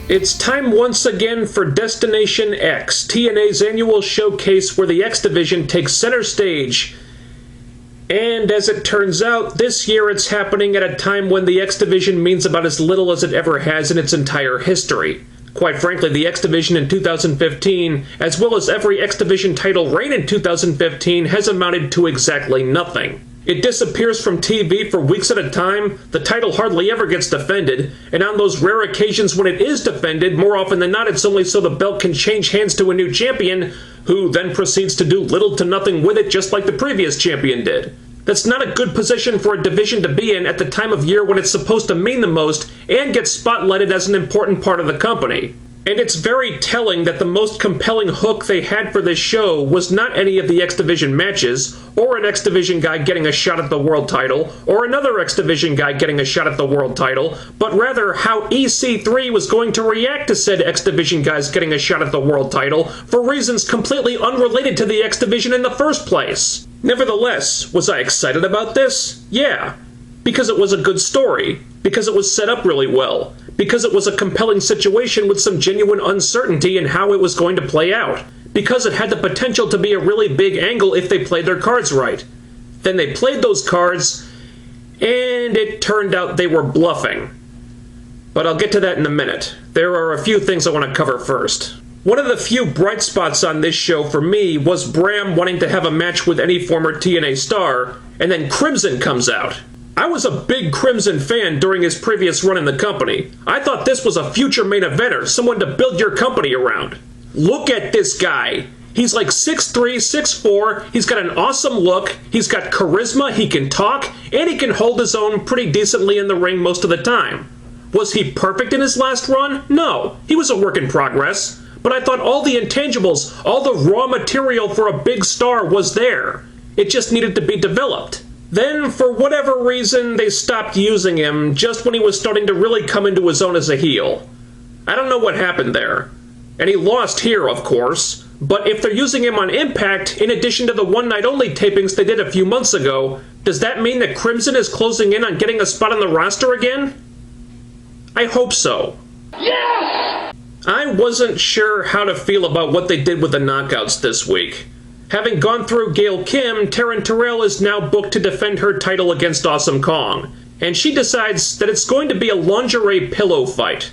It's time once again for Destination X, TNA's annual showcase where the X Division takes center stage. And as it turns out, this year it's happening at a time when the X Division means about as little as it ever has in its entire history. Quite frankly, the X Division in 2015, as well as every X Division title reign in 2015, has amounted to exactly nothing. It disappears from TV for weeks at a time, the title hardly ever gets defended, and on those rare occasions when it is defended, more often than not it's only so the belt can change hands to a new champion, who then proceeds to do little to nothing with it just like the previous champion did. That's not a good position for a division to be in at the time of year when it's supposed to mean the most and get spotlighted as an important part of the company. And it's very telling that the most compelling hook they had for this show was not any of the X Division matches, or an X Division guy getting a shot at the world title, or another X Division guy getting a shot at the world title, but rather how EC3 was going to react to said X Division guys getting a shot at the world title for reasons completely unrelated to the X Division in the first place. Nevertheless, was I excited about this? Yeah. Because it was a good story. Because it was set up really well. Because it was a compelling situation with some genuine uncertainty in how it was going to play out. Because it had the potential to be a really big angle if they played their cards right. Then they played those cards, and it turned out they were bluffing. But I'll get to that in a minute. There are a few things I want to cover first. One of the few bright spots on this show for me was Bram wanting to have a match with any former TNA star, and then Crimson comes out. I was a big Crimson fan during his previous run in the company. I thought this was a future main eventer, someone to build your company around. Look at this guy. He's like 6'3", 6'4", he's got an awesome look, he's got charisma, he can talk, and he can hold his own pretty decently in the ring most of the time. Was he perfect in his last run? No, he was a work in progress. But I thought all the intangibles, all the raw material for a big star was there. It just needed to be developed. Then, for whatever reason, they stopped using him just when he was starting to really come into his own as a heel. I don't know what happened there. And he lost here, of course. But if they're using him on Impact, in addition to the one-night-only tapings they did a few months ago, does that mean that Crimson is closing in on getting a spot on the roster again? I hope so. Yes! I wasn't sure how to feel about what they did with the knockouts this week. Having gone through Gail Kim, Taryn Terrell is now booked to defend her title against Awesome Kong, and she decides that it's going to be a lingerie pillow fight.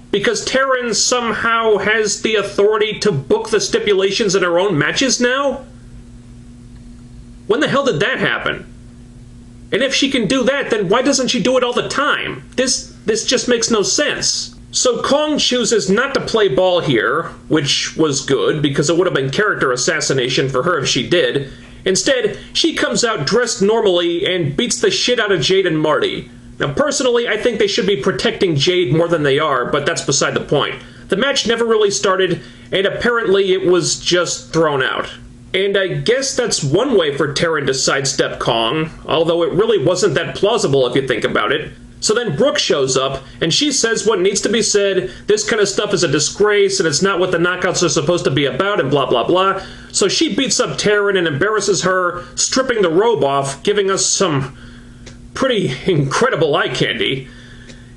Because Taryn somehow has the authority to book the stipulations in her own matches now? When the hell did that happen? And if she can do that, then why doesn't she do it all the time? This just makes no sense. So Kong chooses not to play ball here, which was good because it would have been character assassination for her if she did. Instead, she comes out dressed normally and beats the shit out of Jade and Marty. Now personally, I think they should be protecting Jade more than they are, but that's beside the point. The match never really started, and apparently it was just thrown out. And I guess that's one way for Taryn to sidestep Kong, although it really wasn't that plausible if you think about it. So then Brooke shows up, and she says what needs to be said, this kind of stuff is a disgrace, and it's not what the knockouts are supposed to be about, and blah blah blah. So she beats up Taryn and embarrasses her, stripping the robe off, giving us some pretty incredible eye candy,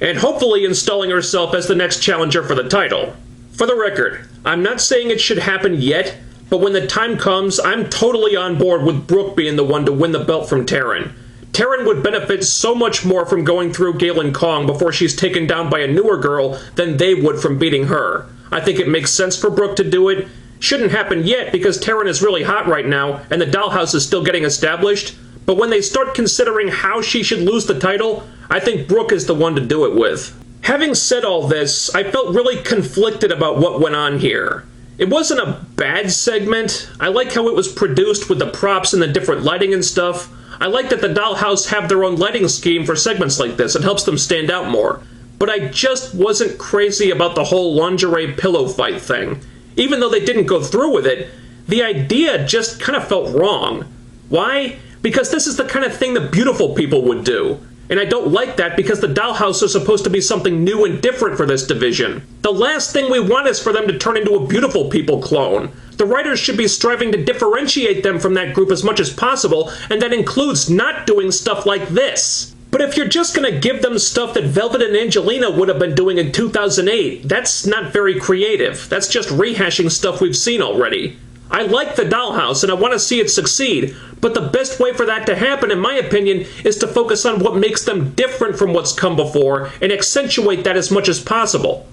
and hopefully installing herself as the next challenger for the title. For the record, I'm not saying it should happen yet, but when the time comes, I'm totally on board with Brooke being the one to win the belt from Taryn. Taryn would benefit so much more from going through Gail and Kong before she's taken down by a newer girl than they would from beating her. I think it makes sense for Brooke to do it. Shouldn't happen yet because Taryn is really hot right now and the dollhouse is still getting established. But when they start considering how she should lose the title, I think Brooke is the one to do it with. Having said all this, I felt really conflicted about what went on here. It wasn't a bad segment. I like how it was produced with the props and the different lighting and stuff. I like that the Dollhouse have their own lighting scheme for segments like this. It helps them stand out more. But I just wasn't crazy about the whole lingerie pillow fight thing. Even though they didn't go through with it, the idea just kind of felt wrong. Why? Because this is the kind of thing the beautiful people would do. And I don't like that because the Dollhouse are supposed to be something new and different for this division. The last thing we want is for them to turn into a beautiful people clone. The writers should be striving to differentiate them from that group as much as possible, and that includes not doing stuff like this. But if you're just going to give them stuff that Velvet and Angelina would have been doing in 2008, that's not very creative. That's just rehashing stuff we've seen already. I like the dollhouse and I want to see it succeed, but the best way for that to happen, in my opinion, is to focus on what makes them different from what's come before and accentuate that as much as possible.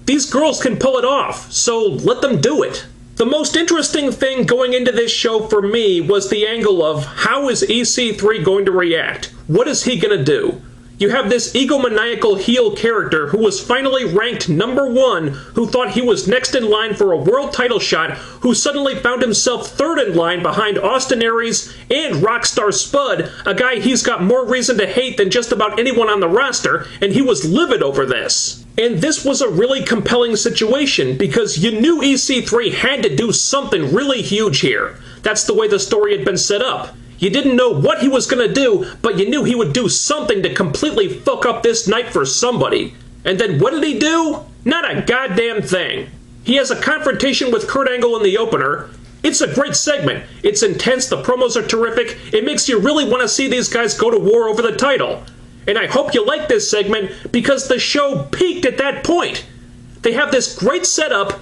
These girls can pull it off, so let them do it. The most interesting thing going into this show for me was the angle of how is EC3 going to react? What is he going to do? You have this egomaniacal heel character who was finally ranked #1, who thought he was next in line for a world title shot, who suddenly found himself third in line behind Austin Aries and Rockstar Spud, a guy he's got more reason to hate than just about anyone on the roster, and he was livid over this. And this was a really compelling situation because you knew EC3 had to do something really huge here. That's the way the story had been set up. You didn't know what he was going to do, but you knew he would do something to completely fuck up this night for somebody. And then what did he do? Not a goddamn thing. He has a confrontation with Kurt Angle in the opener. It's a great segment. It's intense, the promos are terrific. It makes you really want to see these guys go to war over the title. And I hope you like this segment because the show peaked at that point. They have this great setup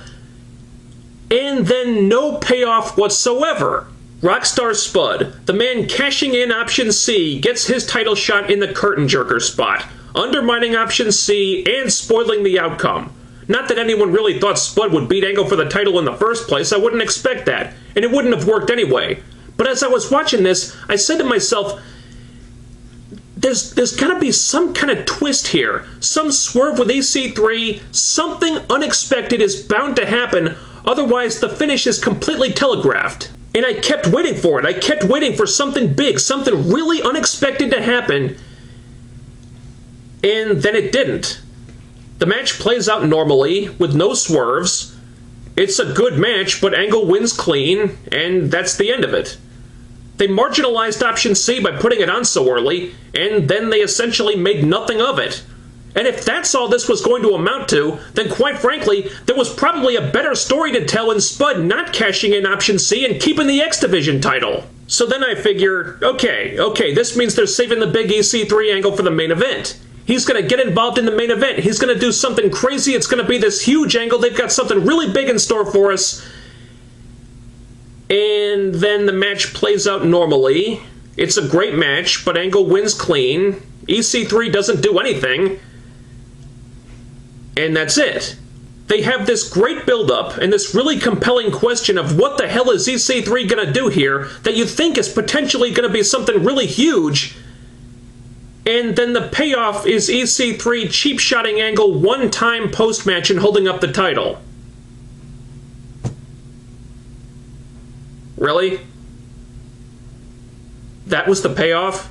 and then no payoff whatsoever. Rockstar Spud, the man cashing in Option C, gets his title shot in the curtain jerker spot, undermining Option C and spoiling the outcome. Not that anyone really thought Spud would beat Angle for the title in the first place, I wouldn't expect that, and it wouldn't have worked anyway. But as I was watching this, I said to myself, there's gotta be some kind of twist here, some swerve with EC3, something unexpected is bound to happen, otherwise the finish is completely telegraphed. And I kept waiting for it. I kept waiting for something big, something really unexpected to happen. And then it didn't. The match plays out normally, with no swerves. It's a good match, but Angle wins clean, and that's the end of it. They marginalized Option C by putting it on so early, and then they essentially made nothing of it. And if that's all this was going to amount to, then quite frankly, there was probably a better story to tell in Spud not cashing in Option C and keeping the X Division title. So then I figure, okay, this means they're saving the big EC3 Angle for the main event. He's going to get involved in the main event. He's going to do something crazy. It's going to be this huge angle. They've got something really big in store for us. And then the match plays out normally. It's a great match, but Angle wins clean. EC3 doesn't do anything. And that's it. They have this great build-up and this really compelling question of what the hell is EC3 going to do here that you think is potentially going to be something really huge. And then the payoff is EC3 cheap-shotting Angle one-time post-match and holding up the title. Really? That was the payoff?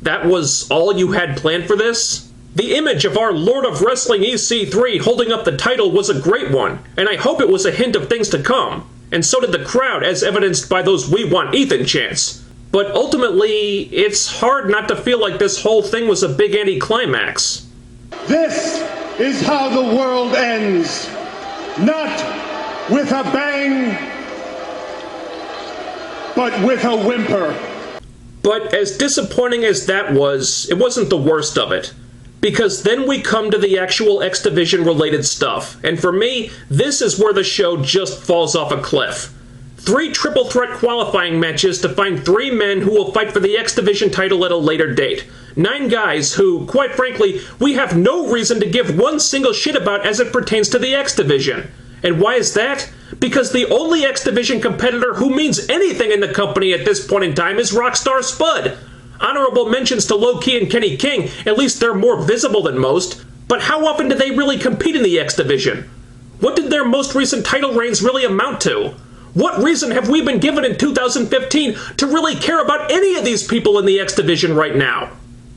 That was all you had planned for this? The image of our Lord of Wrestling EC3 holding up the title was a great one, and I hope it was a hint of things to come. And so did the crowd, as evidenced by those "We Want Ethan" chants. But ultimately, it's hard not to feel like this whole thing was a big anticlimax. This is how the world ends. Not with a bang, but with a whimper. But as disappointing as that was, it wasn't the worst of it. Because then we come to the actual X Division related stuff, and for me, this is where the show just falls off a cliff. 3 triple threat qualifying matches to find 3 men who will fight for the X Division title at a later date. 9 guys who, quite frankly, we have no reason to give one single shit about as it pertains to the X Division. And why is that? Because the only X Division competitor who means anything in the company at this point in time is Rockstar Spud. Honorable mentions to Low-Ki and Kenny King, at least they're more visible than most. But how often do they really compete in the X Division? What did their most recent title reigns really amount to? What reason have we been given in 2015 to really care about any of these people in the X Division right now?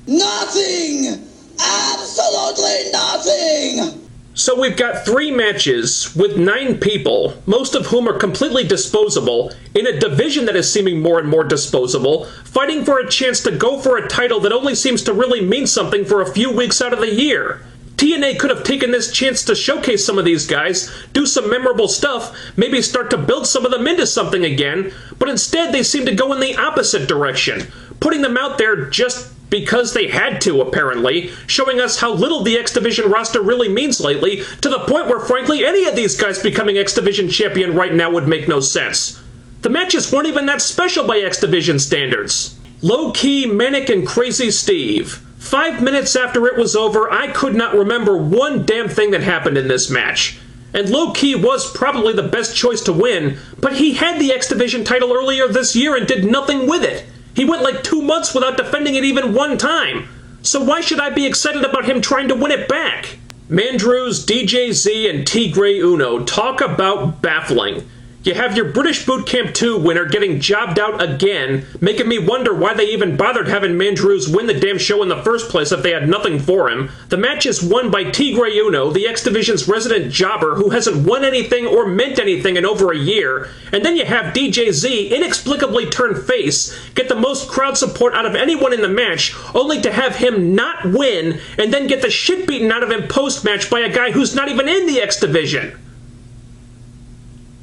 Nothing! Absolutely nothing! So we've got 3 matches with 9 people, most of whom are completely disposable, in a division that is seeming more and more disposable, fighting for a chance to go for a title that only seems to really mean something for a few weeks out of the year. TNA could have taken this chance to showcase some of these guys, do some memorable stuff, maybe start to build some of them into something again, but instead they seem to go in the opposite direction, putting them out there just Because they had to, apparently, showing us how little the X Division roster really means lately, to the point where, frankly, any of these guys becoming X Division champion right now would make no sense. The matches weren't even that special by X Division standards. Low-key, manic, and crazy Steve. 5 minutes after it was over, I could not remember one damn thing that happened in this match. And Low-key was probably the best choice to win, but he had the X Division title earlier this year and did nothing with it. He went like 2 months without defending it even one time. So why should I be excited about him trying to win it back? Mandrews, DJZ, and Tigre Uno. Talk about baffling. You have your British Boot Camp 2 winner getting jobbed out again, making me wonder why they even bothered having Mandrews win the damn show in the first place if they had nothing for him. The match is won by Tigre Uno, the X Division's resident jobber who hasn't won anything or meant anything in over a year, and then you have DJZ inexplicably turn face, get the most crowd support out of anyone in the match, only to have him not win, and then get the shit beaten out of him post-match by a guy who's not even in the X Division.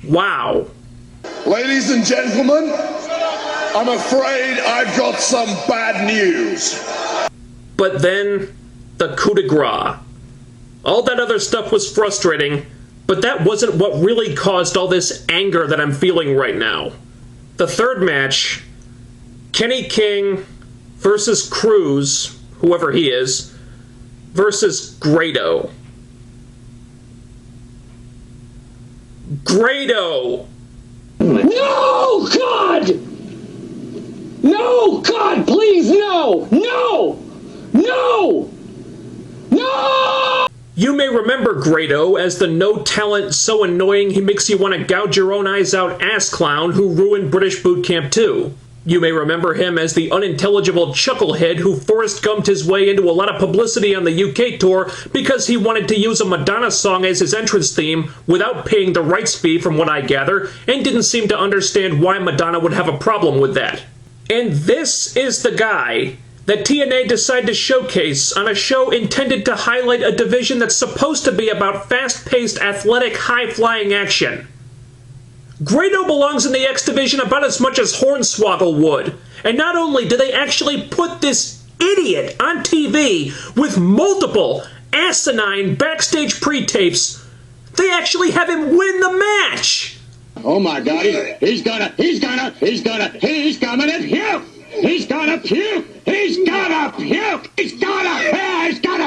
Wow. Ladies and gentlemen, I'm afraid I've got some bad news. But then, the coup de grace. All that other stuff was frustrating, but that wasn't what really caused all this anger that I'm feeling right now. The third match, Kenny King versus Cruz, whoever he is, versus Grado. Grado! No, God! No, God, please, no! No! No! No! You may remember Grado as the no-talent, so annoying he makes you want to gouge your own eyes out ass clown who ruined British Boot Camp 2. You may remember him as the unintelligible chucklehead who Forrest Gumped his way into a lot of publicity on the UK tour because he wanted to use a Madonna song as his entrance theme without paying the rights fee from what I gather, and didn't seem to understand why Madonna would have a problem with that. And this is the guy that TNA decided to showcase on a show intended to highlight a division that's supposed to be about fast-paced, athletic, high-flying action. Grado belongs in the X Division about as much as Hornswoggle would. And not only do they actually put this idiot on TV with multiple asinine backstage pre-tapes, they actually have him win the match! Oh my God, he's gonna puke! He's gonna puke! He's gonna puke! He's gonna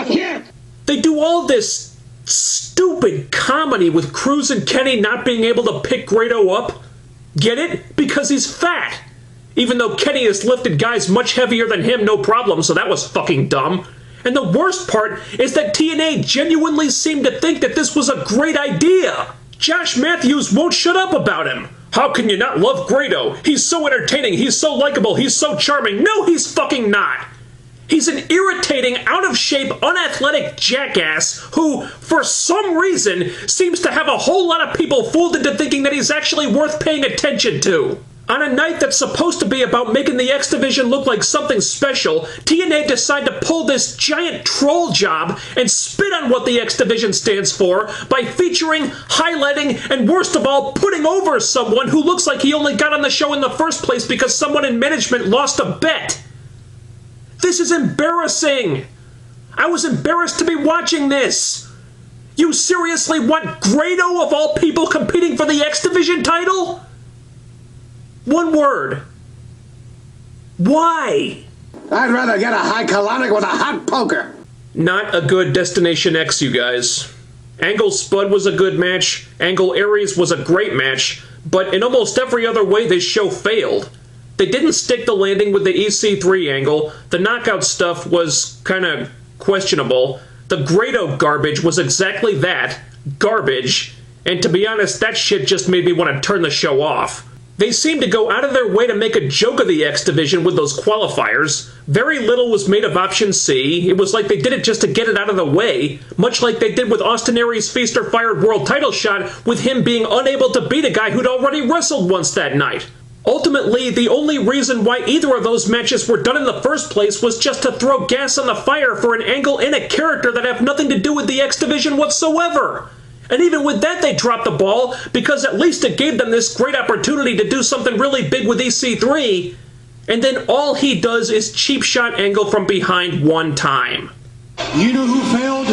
puke! They do all this stupid comedy with Cruz and Kenny not being able to pick Grado up. Get it? Because he's fat. Even though Kenny has lifted guys much heavier than him, no problem, so that was fucking dumb. And the worst part is that TNA genuinely seemed to think that this was a great idea. Josh Matthews won't shut up about him. How can you not love Grado? He's so entertaining, he's so likable, he's so charming. No, he's fucking not. He's an irritating, out-of-shape, unathletic jackass who, for some reason, seems to have a whole lot of people fooled into thinking that he's actually worth paying attention to. On a night that's supposed to be about making the X Division look like something special, TNA decide to pull this giant troll job and spit on what the X Division stands for by featuring, highlighting, and worst of all, putting over someone who looks like he only got on the show in the first place because someone in management lost a bet. This is embarrassing! I was embarrassed to be watching this! You seriously want Grado of all people competing for the X Division title? One word. Why? I'd rather get a high colonic with a hot poker. Not a good Destination X, you guys. Angle Spud was a good match, Angle Aries was a great match, but in almost every other way this show failed. They didn't stick the landing with the EC3 angle, the knockout stuff was kinda questionable, the Grado garbage was exactly that, garbage, and to be honest, that shit just made me want to turn the show off. They seemed to go out of their way to make a joke of the X Division with those qualifiers. Very little was made of Option C. It was like they did it just to get it out of the way, much like they did with Austin Aries' Feast or Fired world title shot with him being unable to beat a guy who'd already wrestled once that night. Ultimately, the only reason why either of those matches were done in the first place was just to throw gas on the fire for an angle and a character that have nothing to do with the X Division whatsoever. And even with that, they dropped the ball, because at least it gave them this great opportunity to do something really big with EC3, and then all he does is cheap shot angle from behind one time. You know who failed?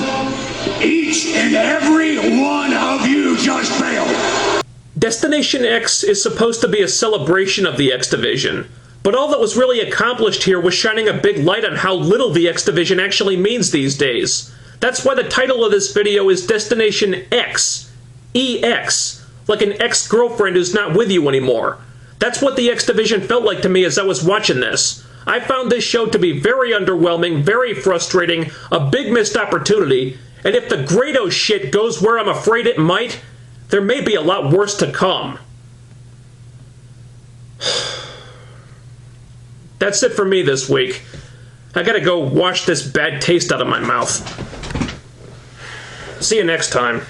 Each and every one of you just failed. Destination X is supposed to be a celebration of the X Division, but all that was really accomplished here was shining a big light on how little the X Division actually means these days. That's why the title of this video is Destination X, EX, like an ex-girlfriend who's not with you anymore. That's what the X Division felt like to me as I was watching this. I found this show to be very underwhelming, very frustrating, a big missed opportunity, and if the Grado shit goes where I'm afraid it might, there may be a lot worse to come. That's it for me this week. I gotta go wash this bad taste out of my mouth. See you next time.